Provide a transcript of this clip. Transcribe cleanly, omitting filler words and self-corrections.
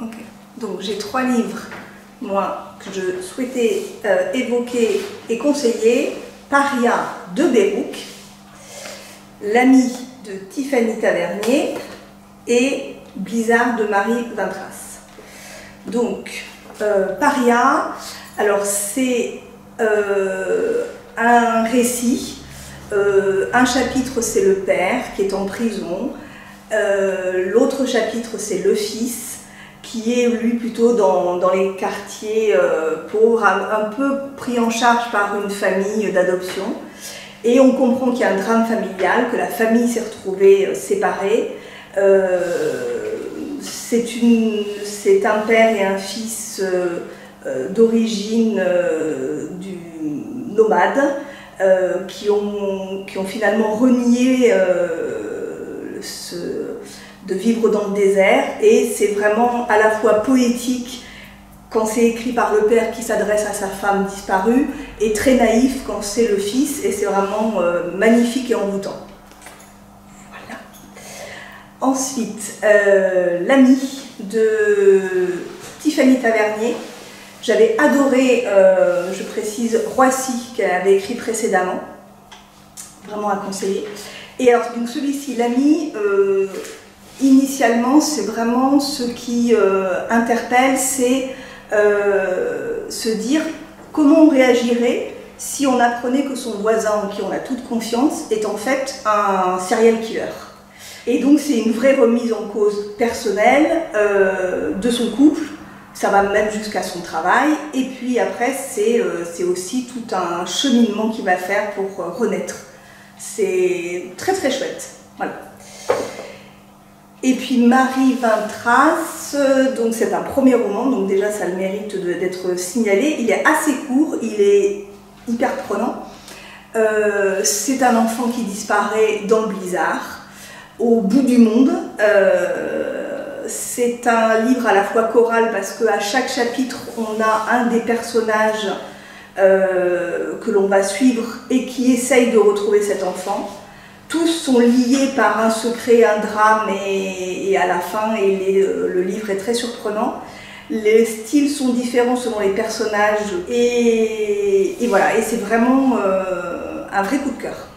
Ok. Donc j'ai 3 livres, moi, que je souhaitais évoquer et conseiller. Paria de Beyrouth, L'ami de Tiffany Tavernier et Blizzard de Marie Vintras. Donc, Paria, alors c'est un récit, un chapitre c'est le père qui est en prison, l'autre chapitre c'est le fils qui est lui plutôt dans les quartiers pauvres, un peu pris en charge par une famille d'adoption. Et on comprend qu'il y a un drame familial, que la famille s'est retrouvée séparée. C'est un père et un fils d'origine nomade qui ont finalement renié de vivre dans le désert, et c'est vraiment à la fois poétique quand c'est écrit par le père qui s'adresse à sa femme disparue, et très naïf quand c'est le fils, et c'est vraiment magnifique et envoûtant. Voilà. Ensuite, L'ami de Tiffany Tavernier. J'avais adoré, je précise, Roissy, qu'elle avait écrit précédemment, vraiment à conseiller. Et alors, donc celui-ci, L'ami, initialement, c'est vraiment ce qui interpelle, c'est se dire comment on réagirait si on apprenait que son voisin, en qui on a toute confiance, est en fait un serial killer. Et donc c'est une vraie remise en cause personnelle de son couple, ça va même jusqu'à son travail, et puis après c'est aussi tout un cheminement qu'il va faire pour renaître. C'est très très chouette. Voilà. Et puis Marie Vintras, donc c'est un premier roman, donc déjà ça a le mérite d'être signalé. Il est assez court, il est hyper prenant. C'est un enfant qui disparaît dans le blizzard, au bout du monde. C'est un livre à la fois choral parce qu'à chaque chapitre on a un des personnages que l'on va suivre et qui essaye de retrouver cet enfant. Tous sont liés par un secret, un drame, et à la fin, le livre est très surprenant. Les styles sont différents selon les personnages, et voilà, et c'est vraiment un vrai coup de cœur.